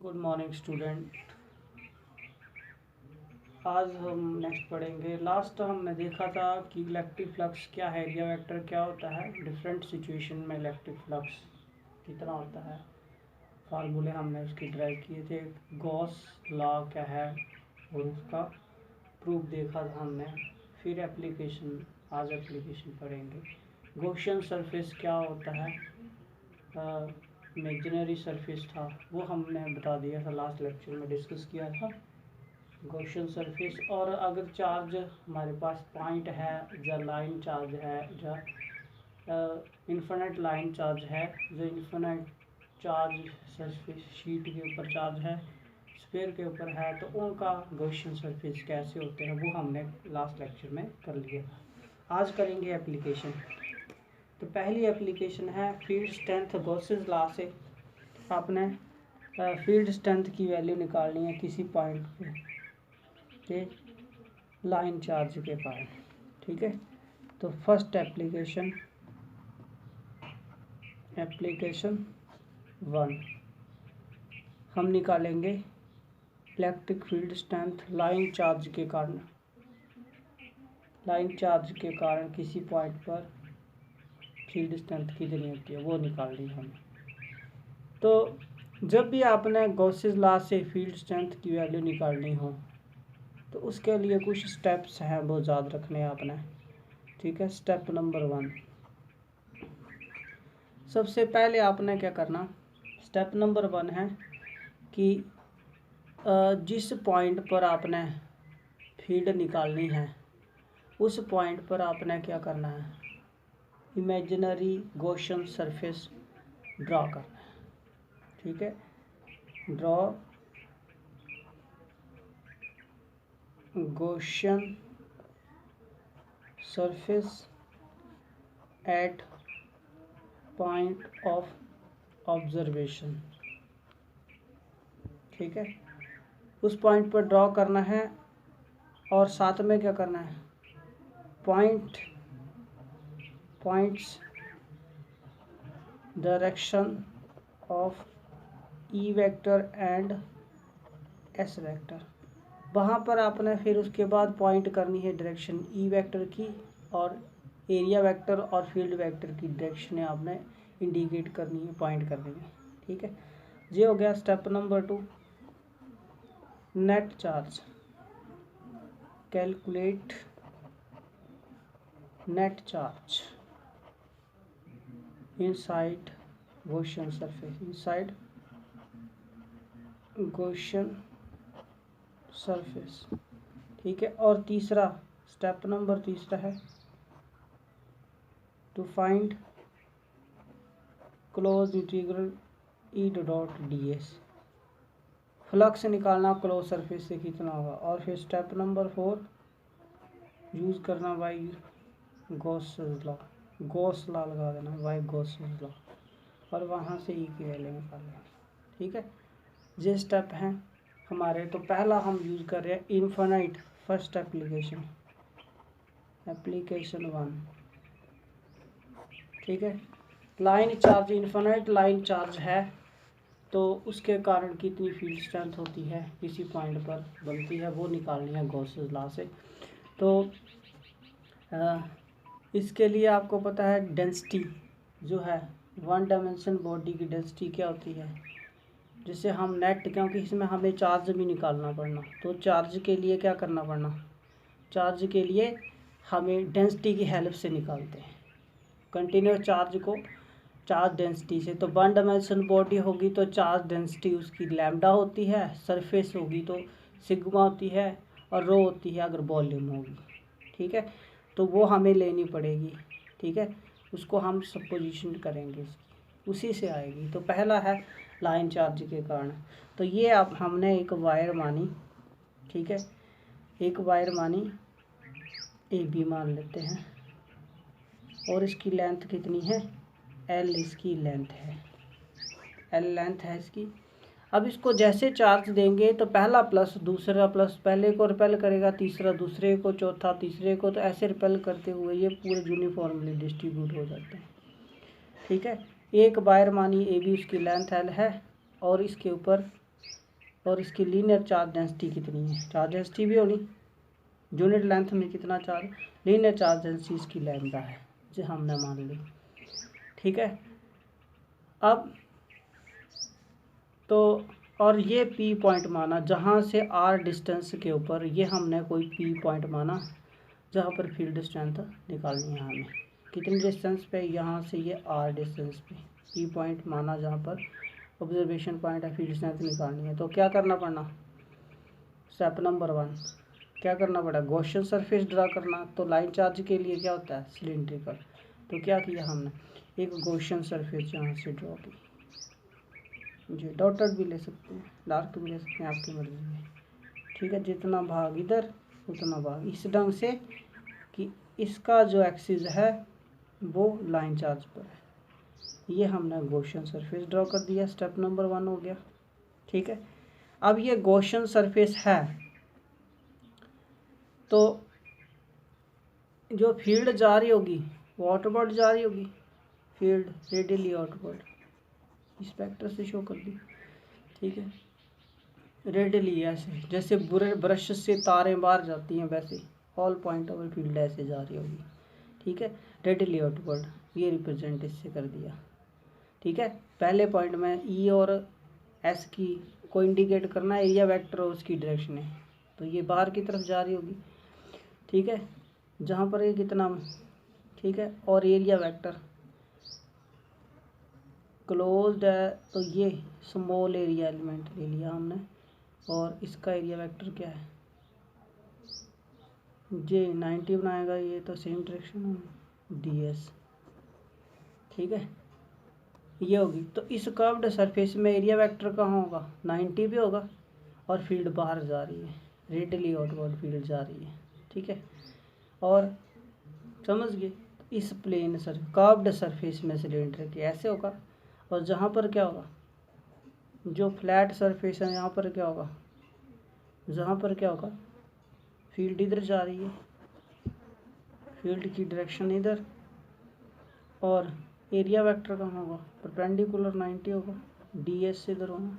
Good morning student. आज हम next पढ़ेंगे। लास्ट हमने देखा था कि इलेक्ट्रिक फ्लक्स क्या है, एरिया वेक्टर क्या होता है, डिफरेंट सिचुएशन में इलेक्ट्रिक फ्लक्स कितना होता है, फार्मूले हमने उसके ड्राइव किए थे। गॉस लॉ क्या है और उसका प्रूफ देखा था हमने। फिर एप्लीकेशन, आज एप्लीकेशन पढ़ेंगे। गॉसियन सरफेस क्या होता है, इमेजिनरी सरफेस था वो हमने बता दिया था, लास्ट लेक्चर में डिस्कस किया था गॉसियन सरफेस। और अगर चार्ज हमारे पास पॉइंट है या लाइन चार्ज है या इन्फिनिट लाइन चार्ज है, जो इन्फिनिट चार्ज सरफेस शीट के ऊपर चार्ज है, स्फीयर के ऊपर है, तो उनका गॉसियन सरफेस कैसे होते हैं वो हमने लास्ट लेक्चर में कर लिया था। आज करेंगे एप्लीकेशन। तो पहली एप्लीकेशन है फील्ड स्ट्रेंथ। गॉसेस लॉ से आपने फील्ड स्ट्रेंथ की वैल्यू निकालनी है किसी पॉइंट पे लाइन चार्ज के कारण। ठीक है, तो फर्स्ट एप्लीकेशन 1 हम निकालेंगे electric field strength line charge के कारण। लाइन चार्ज के कारण किसी पॉइंट पर फील्ड स्ट्रेंथ कितनी होती है वो निकालनी है हमें। तो जब भी आपने गॉसेस लॉ से फील्ड स्ट्रेंथ की वैल्यू निकालनी हो तो उसके लिए कुछ स्टेप्स हैं वो याद रखने हैं आपने। ठीक है, स्टेप नंबर 1, सबसे पहले आपने क्या करना, स्टेप नंबर 1 है कि जिस पॉइंट पर आपने फील्ड निकालनी है उस पॉइंट पर आपने क्या करना है, इमेजिनरी गॉसियन सरफेस ड्रा करना है। ठीक है, draw Gaussian surface at point of observation. ठीक है, उस पॉइंट पर ड्रॉ करना है और साथ में क्या करना है, points direction of E vector and S vector. वहाँ पर आपने फिर उसके बाद पॉइंट करनी है डायरेक्शन ई वेक्टर की, और एरिया वेक्टर और फील्ड वेक्टर की डायरेक्शन आपने इंडिकेट करनी है, पॉइंट करनी है। ठीक है, ये हो गया step number 2। Net charge, calculate net charge inside Gaussian surface, inside Gaussian surface. ठीक है, और तीसरा स्टेप नंबर 3 है to find close integral E dot D S. Flux निकालना क्लोज सरफेस से कितना होगा। और फिर स्टेप नंबर 4 यूज़ करना by Gauss's law, Gauss law लगा देना बाई गॉसेस लॉ, और वहाँ से ई की वैल्यू निकालना। ठीक है, ये स्टेप हैं हमारे। तो पहला हम यूज़ कर रहे हैं इन्फिनिट, फर्स्ट एप्लीकेशन 1। ठीक है, line charge, infinite line charge है तो उसके कारण कितनी फील्ड स्ट्रेंथ होती है किसी पॉइंट पर बनती है वो निकालनी है गॉसेस लॉ से। तो इसके लिए आपको पता है डेंसिटी जो है, 1 डायमेंशन बॉडी की डेंसिटी क्या होती है, जिससे हम नेट, क्योंकि इसमें हमें चार्ज भी निकालना पड़ना, तो चार्ज के लिए क्या करना पड़ना, चार्ज के लिए हमें डेंसिटी की हेल्प से निकालते हैं कंटिन्यूस चार्ज को, चार्ज डेंसिटी से। तो 1 डायमेंशन बॉडी होगी तो चार्ज डेंसिटी उसकी लैम्डा होती है, सरफेस होगी तो सिग्मा होती है, और रो होती है अगर वॉल्यूम होगी। ठीक है, तो वो हमें लेनी पड़ेगी। ठीक है, उसको हम सपोजिशन करेंगे इसकी, उसी से आएगी। तो पहला है लाइन चार्ज के कारण। तो ये अब हमने एक वायर मानी। ठीक है, एक वायर मानी, ए बी मान लेते हैं, और इसकी लेंथ कितनी है, एल इसकी लेंथ है, एल लेंथ है इसकी। अब इसको जैसे चार्ज देंगे तो पहला प्लस दूसरा प्लस पहले को रिपेल करेगा, तीसरा दूसरे को, चौथा तीसरे को, तो ऐसे रिपेल करते हुए ये पूरे यूनिफॉर्मली डिस्ट्रीब्यूट हो जाते हैं। ठीक है, एक वायर मानी ए बी, उसकी लेंथ एल है, और इसके ऊपर और इसकी लीनियर चार्ज डेंसिटी कितनी है, चार्ज डेंसिटी भी होनी, यूनिट लेंथ में कितना चार्ज, लीनियर चार्ज डेंसिटी इसकी लैम्डा है जो हमने मान ली। ठीक है, अब तो और ये पी पॉइंट माना जहाँ से आर डिस्टेंस के ऊपर, ये हमने कोई पी पॉइंट माना जहाँ पर फील्ड स्ट्रेंथ निकालनी है हमें, कितनी डिस्टेंस पे, यहाँ से ये आर डिस्टेंस पे पी पॉइंट माना जहाँ पर ऑब्जर्वेशन पॉइंट है, फील्ड स्ट्रेंथ निकालनी है। तो क्या करना पड़ना, स्टेप नंबर 1 क्या करना पड़ा, गॉसियन सरफेस ड्रा करना। तो लाइन चार्ज के लिए क्या होता है, सिलिंड्रिकल। तो क्या किया हमने, एक गॉसियन सरफेस यहाँ से ड्रॉ की जी, डॉटेड भी ले सकते हैं, डार्क भी ले सकते हैं, आपकी मर्जी है। ठीक है, जितना भाग इधर उतना भाग इस ढंग से कि इसका जो एक्सिस है वो लाइन चार्ज पर है। ये हमने गॉसियन सरफेस ड्रॉ कर दिया, स्टेप नंबर 1 हो गया। ठीक है, अब ये गॉसियन सरफेस है तो जो फील्ड जा रही होगी वो आउटवर्ड जा रही होगी, फील्ड रेडियली आउटवर्ड, इस वेक्टर से शो कर दी। ठीक है, रेडियली ऐसे जैसे बुरे ब्रश से तारें बाहर जाती हैं वैसे ऑल पॉइंट ऑफ फील्ड ऐसे जा रही होगी। ठीक है, रेडियली आउटवर्ड, ये रिप्रेजेंट इससे कर दिया। ठीक है, पहले पॉइंट में ई और एस की को इंडिकेट करना एरिया वेक्टर और उसकी डायरेक्शन है, तो ये बाहर की तरफ जा रही होगी। ठीक है, जहाँ पर ये कितना, ठीक है, और एरिया वेक्टर क्लोज्ड है तो ये स्मॉल एरिया एलिमेंट ले लिया हमने, और इसका एरिया वेक्टर क्या है, जे 90 बनाएगा, ये तो सेम डायरेक्शन है ds। ठीक है, ये होगी। तो इस कर्व्ड सरफेस में एरिया वेक्टर कहाँ होगा, 90 भी होगा, और फील्ड बाहर जा रही है, रेडियली आउटवर्ड फील्ड जा रही है। ठीक है, और समझ गए, इस प्लेन सर कर्व्ड सरफेस में सिलेंडर के ऐसे होगा, और जहाँ पर क्या होगा, जो फ्लैट सरफेस है यहाँ पर क्या होगा, जहाँ पर क्या होगा, फील्ड इधर जा रही है, फील्ड की डायरेक्शन इधर, और एरिया वेक्टर कहाँ होगा, परपेंडिकुलर 90 होगा, ds से इधर होना।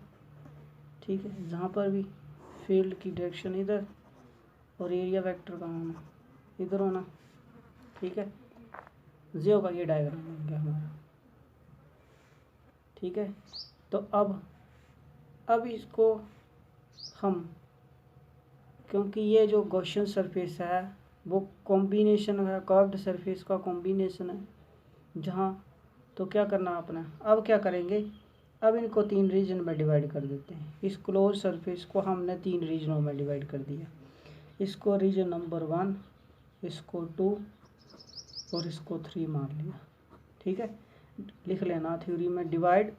ठीक है, जहाँ पर भी फील्ड की डायरेक्शन इधर और एरिया वेक्टर कहाँ होना, इधर होना। ठीक है, ये होगा, ये डायग्राम बन गया हमारा। ठीक है, तो अब इसको हम, क्योंकि ये जो गॉसियन सरफेस है वो कॉम्बिनेशन है, कर्व्ड सरफेस का कॉम्बिनेशन है जहाँ, तो क्या करना आपने, अब क्या करेंगे, अब इनको 3 रीजन में डिवाइड कर देते हैं। इस क्लोज सरफेस को हमने 3 रीजनों में डिवाइड कर दिया, इसको रीजन नंबर 1, इसको 2 और इसको 3 मान लिया। ठीक है, लिख लेना थ्योरी में, divide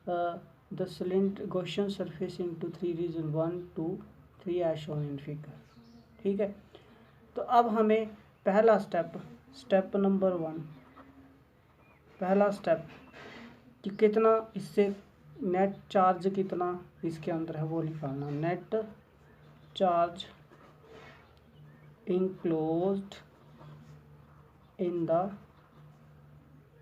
the cylinder Gaussian surface into 3 region 1 2 3 as shown in figure. ठीक है, तो अब हमें पहला स्टेप नंबर 1, पहला स्टेप कि कितना इससे नेट चार्ज कितना इसके अंदर है वो निकालना, net charge enclosed in the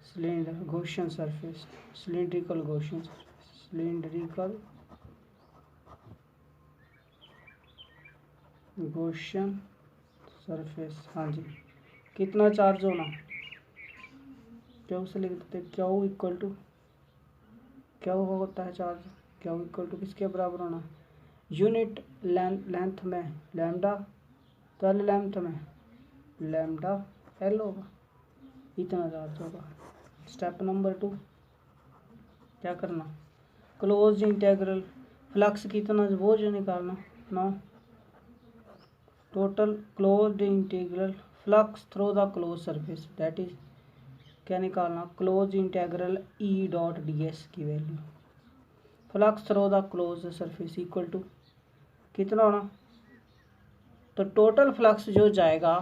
cylinder Gaussian surface, cylindrical Gaussian surface, cylindrical Gaussian surface. हाँ जी, कितना चार्ज होना, क्यू से लिख देते, क्यू इक्वल टू, क्या होता है चार्ज, क्यू इक्वल टू किसके बराबर होना, यूनिट लेंथ में लैम्डा, तो एल लेंथ में लैम्डा एल होगा, इतना चार्ज होगा। स्टेप नंबर 2 क्या करना, क्लोज इंटीग्रल फ्लक्स कितना वो जो निकालना ना, total closed integral flux through the close surface, that is क्या निकालना, close integral E dot ds की value, flux through the close surface equal to कितना होना, तो टोटल फ्लक्स जो जाएगा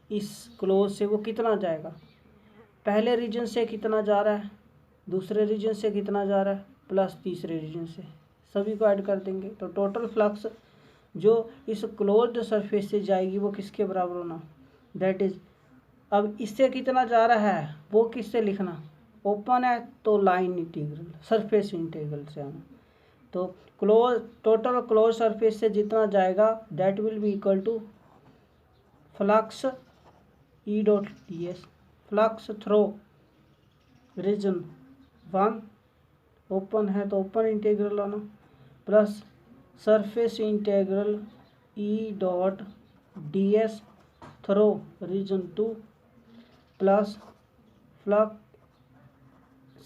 इस क्लोज से वो कितना जाएगा, पहले रीजन से कितना जा रहा है, दूसरे रीजन से कितना जा रहा है, प्लस तीसरे रीजन से, सभी को ऐड कर देंगे, तो टोटल फ्लक्स जो इस क्लोज्ड सरफेस से जाएगी वो किसके बराबर होना, दैट इज, अब इससे कितना जा रहा है वो किससे लिखना, ओपन है तो लाइन इंटीग्रल सरफेस इंटीग्रल से आना, तो टोटल क्लोज सरफेस से जितना जाएगा that will be equal to flux E dot D S, flux through region 1 open है तो ओपन इंटीग्रल आना, plus surface integral E dot D S through region 2 plus flux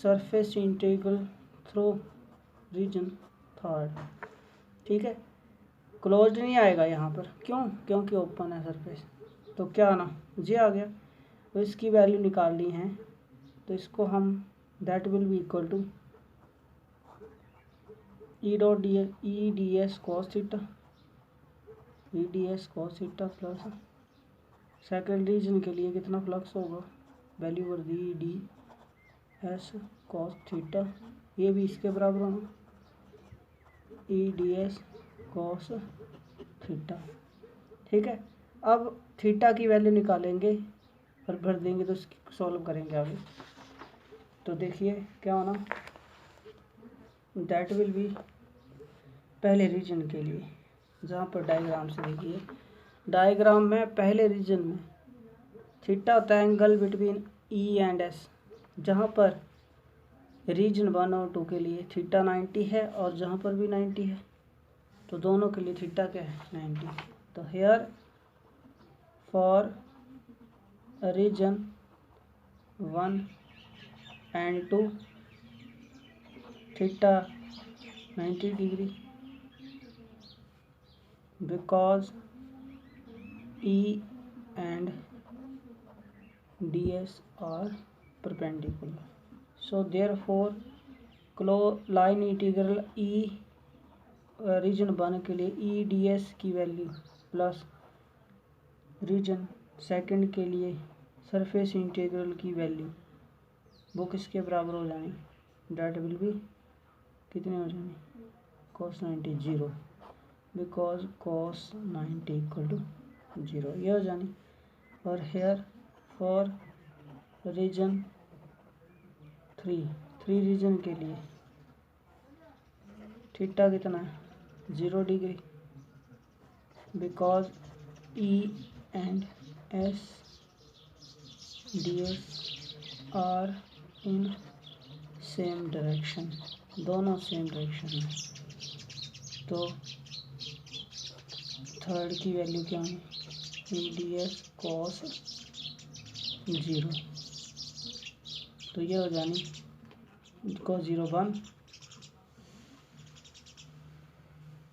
surface integral through region 3। ठीक है, closed नहीं आएगा यहाँ पर, क्यों? क्योंकि ओपन है सरफेस। तो क्या आना, जी आ गया। तो इसकी वैल्यू निकालनी है, तो इसको हम that will be equal to E dot D S cos theta, E D S cos theta plus second region के लिए कितना फ्लक्स होगा, वैल्यू कर दी E D S cos theta, ये भी इसके बराबर होना E D S cos theta. ठीक है, अब थीटा की वैल्यू निकालेंगे और भर देंगे तो इसकी सॉल्व करेंगे आगे। तो देखिए क्या होना, दैट विल बी पहले रीजन के लिए, जहाँ पर डायग्राम से देखिए, डायग्राम में पहले रीजन में थीटा होता है angle between E and S, जहाँ पर रीजन 1 और 2 के लिए थीटा 90 है और जहाँ पर भी 90 है, तो दोनों के लिए थीटा क्या है 90। तो here for region 1 and 2 theta 90 degree because E and ds are perpendicular. So therefore line integral E region 1 के लिए ई डी एस की वैल्यू प्लस रीजन सेकंड के लिए सरफेस इंटीग्रल की वैल्यू वो किसके बराबर हो जानी, डेट विल बी कितनी हो जानी, cos 90 0, because cos 90 equal to 0, ये हो जानी। और हेयर फॉर रीजन 3 रीजन के लिए थीटा कितना है 0 degree, because E and S D S are in same direction, दोनों सेम डायरेक्शन में। तो थर्ड की वैल्यू क्या है, ई डी एस कॉस 0, तो ये हो जानी cos 0 1,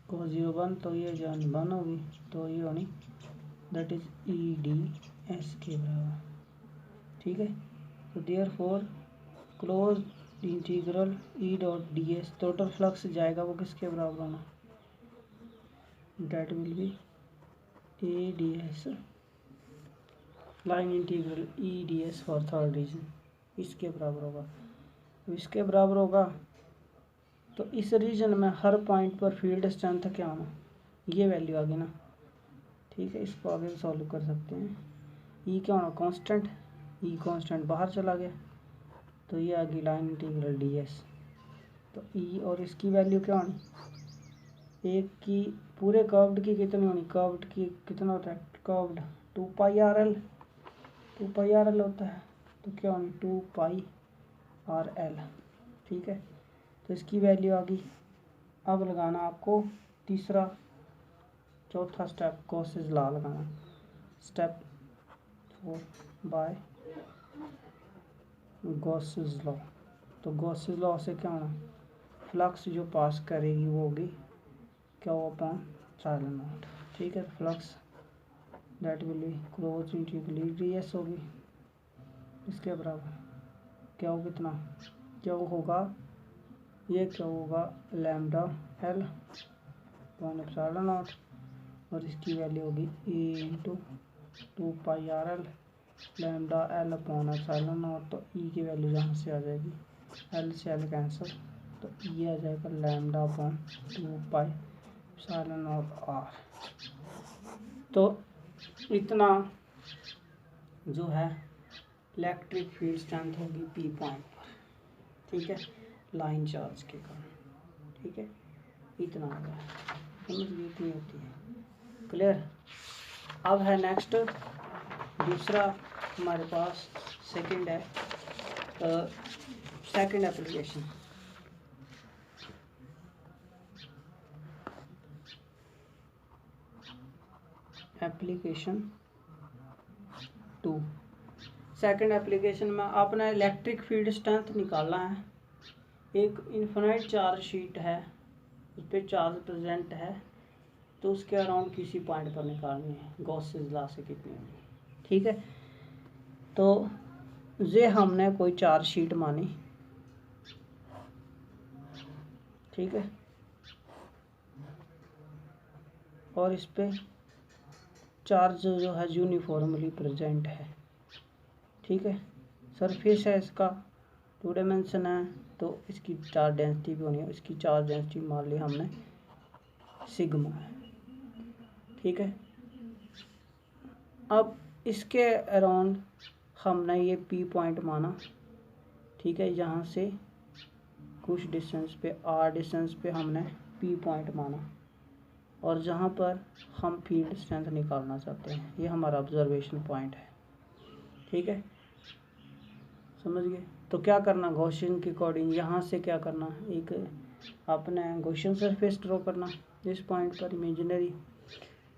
cos 0 1, तो ये जानी 1 होगी, तो ये होनी that is E D S के बराबर। ठीक है, तो therefore close integral E dot D S total flux जाएगा वो किसके बराबर होना, that will be A D S line integral E D S for third region, इसके बराबर होगा। तो इसके बराबर होगा तो इस रीजन में हर पॉइंट पर फील्ड स्ट्रेंथ क्या होना, ये वैल्यू आ गई ना। ठीक है, इसको आगे सॉल्व कर सकते हैं। ई क्या होना कांस्टेंट, ई कांस्टेंट बाहर चला गया, तो ये आ गई लाइन इंटीग्रल डी एस। तो ई और इसकी वैल्यू क्या होनी, एक की पूरे कर्व्ड की कितनी होनी, कर्व्ड की कितना होता है, curved 2 pi R L, 2 pi R L होता है, तो क्या होनी 2 पाई आर एल। ठीक है, तो इसकी वैल्यू आ गई। अब लगाना आपको तीसरा चौथा स्टेप, गॉसेस लॉ लगाना, स्टेप 4 बाय गॉसेस लॉ। तो गॉसेस लॉ से क्या होना, फ्लक्स जो पास करेगी वो होगी क्या, वो अपॉन साइलेंट नॉट। ठीक है, flux that will be close integral D S होगी, इसके बराबर क्या हो, कितना क्या होगा, ये क्या होगा lambda L upon epsilon naught, और इसकी वैल्यू होगी A into 2 pi R L lambda L upon epsilon naught. तो ई की वैल्यू जहाँ से आ जाएगी, एल से एल कैंसिल, तो ये आ जाएगा lambda upon 2 pi epsilon naught R. तो इतना जो है इलेक्ट्रिक फील्ड स्ट्रेंथ होगी पी पॉइंट पर। ठीक है, लाइन चार्ज के कारण। ठीक है। इतना आ गया, समझ गए, इतनी होती है। क्लियर। अब है नेक्स्ट दूसरा हमारे पास सेकंड है, second application. Application 2। Second application में आपने इलेक्ट्रिक फील्ड स्ट्रेंथ निकालना है। एक इन्फिनाइट चार्ज शीट है, उस पर चार्ज प्रेजेंट है, तो उसके अराउंड किसी पॉइंट पर निकालनी है गॉसेस लॉ से कितनी होगी। ठीक है, तो ये हमने कोई चार्ज शीट मानी, ठीक है, और इस पे चार्ज जो है यूनिफॉर्मली प्रेजेंट है। ठीक है, सरफेस है इसका 2 डायमेंशन है, तो इसकी चार्ज डेंसिटी भी होनी है। इसकी चार्ज डेंसिटी मान ली हमने सिग्मा है। ठीक है, अब इसके अराउंड हमने ये पी पॉइंट माना। ठीक है, यहाँ से कुछ डिस्टेंस पे आर डिस्टेंस पे हमने पी पॉइंट माना, और जहाँ पर हम फील्ड स्ट्रेंथ निकालना चाहते हैं, ये हमारा ऑब्जर्वेशन पॉइंट है। ठीक है, समझ गए। तो क्या करना, गॉसियन के अकॉर्डिंग यहाँ से क्या करना, एक अपने गॉसियन सरफेस ड्रॉ करना इस पॉइंट पर इमेजिनरी।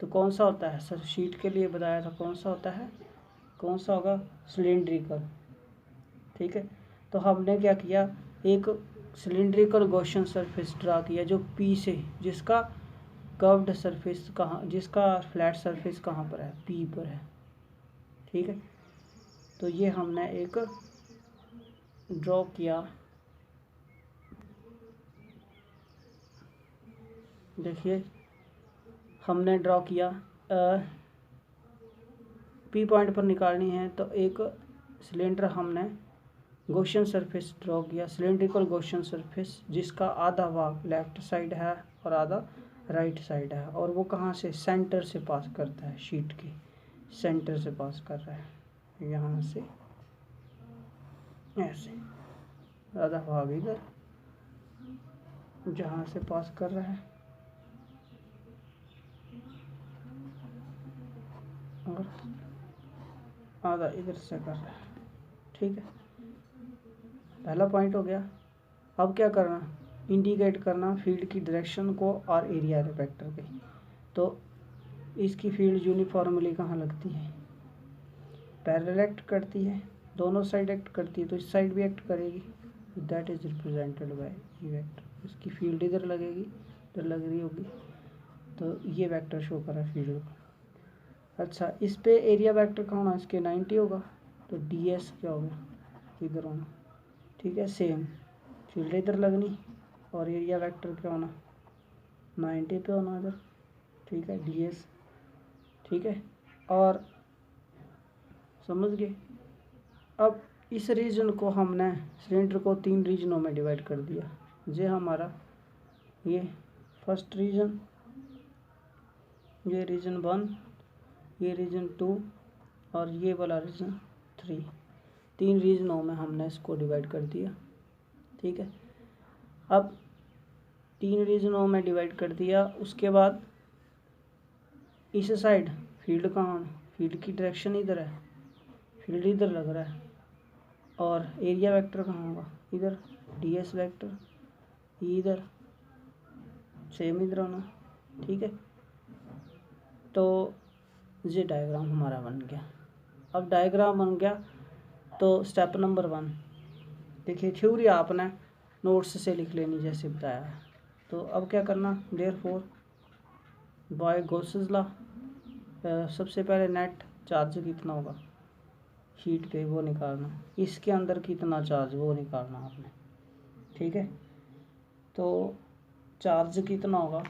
तो कौन सा होता है, सर शीट के लिए बताया था, कौन सा होता है, कौन सा होगा, सिलिंड्रिकल। ठीक है, तो हमने क्या किया, एक सिलिंड्रिकल गॉसियन सरफेस ड्रा किया जो पी से, जिसका कर्व्ड सरफेस कहाँ, जिसका फ्लैट सरफेस कहाँ पर है, पी पर है। ठीक है, तो ये हमने एक ड्रॉ किया। देखिए हमने ड्रॉ किया, पी पॉइंट पर निकालनी है, तो एक सिलेंडर हमने गॉसियन सरफेस ड्रॉ किया, सिलेंड्रिकल गॉसियन सरफेस, जिसका आधा भाग लेफ्ट साइड है और आधा राइट साइड है, और वो कहाँ से, सेंटर से पास करता है, शीट के सेंटर से पास कर रहा है, यहाँ से ऐसे आधा भाग इधर जहाँ से पास कर रहा है, और आधा इधर से कर रहा है। ठीक है, पहला पॉइंट हो गया। अब क्या करना, इंडिकेट करना फील्ड की डायरेक्शन को और एरिया वेक्टर के। तो इसकी फील्ड यूनिफॉर्मली कहाँ लगती है, पैरेलल एक्ट करती है, दोनों साइड एक्ट करती है, तो इस साइड भी एक्ट करेगी, that is represented by E vector. इसकी फील्ड इधर लगेगी, इधर लग रही होगी, तो ये वेक्टर शो कर रहा है फील्ड को। अच्छा, इस पे एरिया वेक्टर कहाँ होना, इसके 90 होगा, तो डी एस क्या होगा, इधर होना। ठीक है, सेम फील्ड इधर लगनी, और एरिया वेक्टर क्या होना, 90 पे होना इधर। ठीक है, डी एस। ठीक है, और समझ गए। अब इस रीजन को हमने सिलेंडर को 3 रीजनों में डिवाइड कर दिया। ये हमारा ये फर्स्ट रीजन, ये रीजन 1, ये रीजन 2, और ये वाला रीजन 3। 3 रीजनों में हमने इसको डिवाइड कर दिया। ठीक है, अब 3 रीजनों में डिवाइड कर दिया, उसके बाद इस साइड फील्ड कहाँ, फील्ड की डायरेक्शन इधर है, फील्ड इधर लग रहा है, और एरिया वेक्टर कहाँ होगा, इधर डी एस वेक्टर, इधर सेम इधर होना। ठीक है, तो ये डायग्राम हमारा बन गया। अब डायग्राम बन गया, तो स्टेप नंबर 1 देखिए, थ्योरी आपने नोट्स से लिख लेनी जैसे बताया है। तो अब क्या करना, देयरफॉर बाय गॉसेस लॉ, सबसे पहले नेट चार्ज कितना होगा शीट पे वो निकालना, इसके अंदर कितना चार्ज वो निकालना आपने। ठीक है, तो चार्ज कितना होगा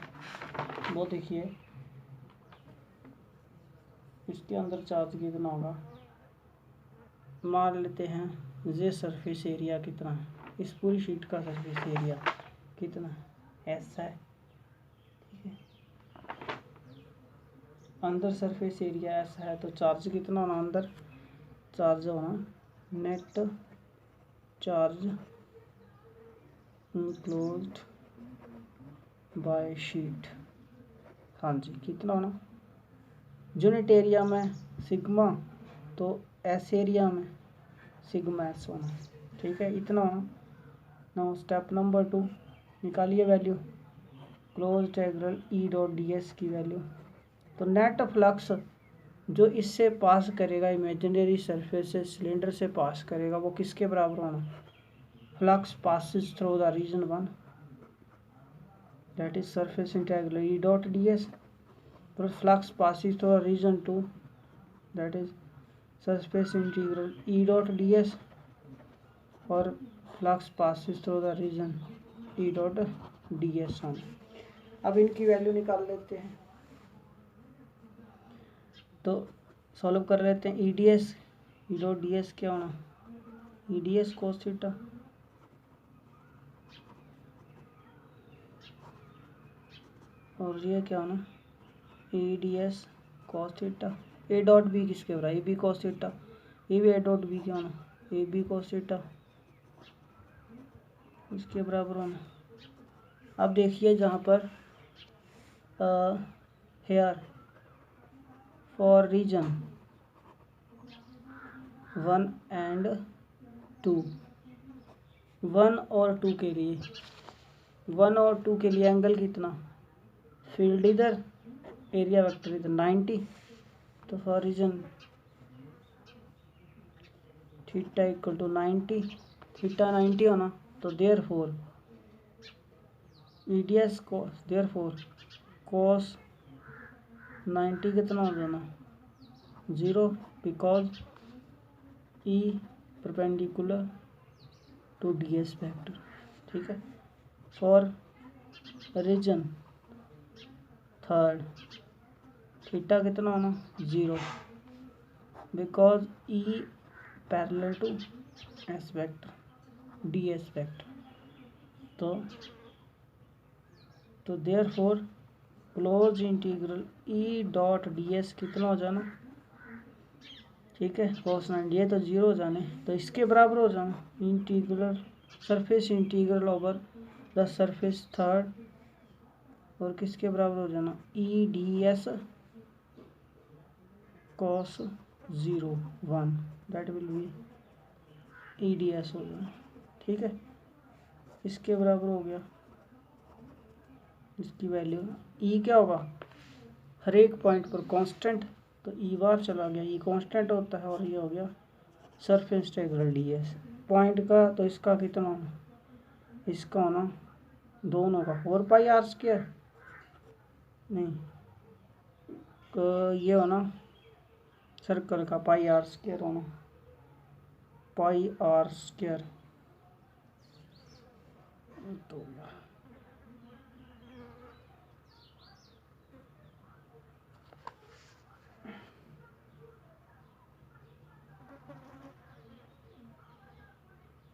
वो देखिए, इसके अंदर चार्ज कितना होगा, मान लेते हैं ये सरफेस एरिया कितना है, इस पूरी शीट का सरफेस एरिया कितना है, एस है। ठीक है, अंदर सरफेस एरिया एस है, तो चार्ज कितना होना, अंदर चार्ज होना, net charge enclosed bye sheet. हाँ जी, कितना होना, यूनिट एरिया में सिग्मा, तो एस एरिया में सिग्मा एस होना। ठीक है, इतना होना। नाउ स्टेप नंबर 2, निकालिए value, close integral E dot D S की वैल्यू। तो नेट फ्लक्स जो इससे पास करेगा, इमेजिनरी सरफेस से सिलेंडर से पास करेगा, वो किसके बराबर होना, flux passes through the region 1, that is surface integral E dot D S, और flux passes through region 2, that is surface integral E dot D S, और flux passes through the region E dot D S होना। अब इनकी value निकाल लेते हैं, तो solve कर लेते हैं। E D S E dot D S क्या होना, E D S cos theta, और ये क्या होना, E D S cos theta. A dot B किसके बराबर, ए बी कॉस थीटा, ये भी ए डॉट बी क्या होना, ए बी कॉस थीटा, इसके बराबर होना। अब देखिए जहाँ पर हेयर फॉर रीजन 1 एंड 2, 1 और 2 के लिए, 1 और 2 के लिए एंगल कितना, फील्ड इधर, एरिया वेक्टर इधर 90, तो for region theta equal to 90, theta 90 होना। तो therefore E D S cos, therefore cos 90 कितना हो जाना, 0, because E perpendicular to D S vector. ठीक है, फॉर रीजन थर्ड थीटा कितना होना, 0, because E parallel to S vector, D S vector. तो therefore close integral E dot D S कितना हो जाना, ठीक है, कॉस 90, ये तो 0 हो जाने, तो इसके बराबर हो जाना integral surface integral over the surface third, और किसके बराबर हो जाना, E D S cos 0 1, that will be E D S हो जाना। ठीक है, इसके बराबर हो गया, इसकी वैल्यू ई क्या होगा, हर एक पॉइंट पर कांस्टेंट, तो ई बार चला गया, ई कांस्टेंट होता है, और ये हो गया surface integral D S point का। तो इसका कितना होना, इसका होना दोनों का 4 पाई आर स्क्वायर, नहीं तो ये होना सर्कल का पाई आर स्क्वायर होना, पाई आर स्क्वायर। तो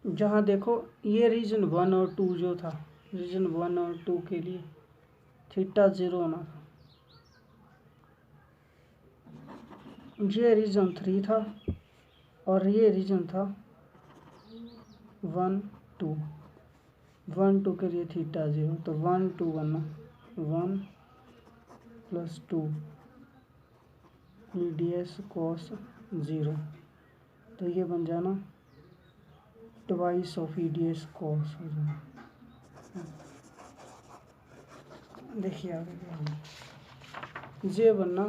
जहाँ देखो ये रीजन 1 और 2 जो था, रीजन 1 और 2 के लिए थीटा 0 होना था, ये रीजन 3 था, और ये रीजन था 1 2, 1 2 के लिए थीटा 0, तो 1 2 बनना 1 + 2 ई डी एस कॉस 0, तो ये बन जाना twice of E D S cos हो जाना। देखिए आगे ये बनना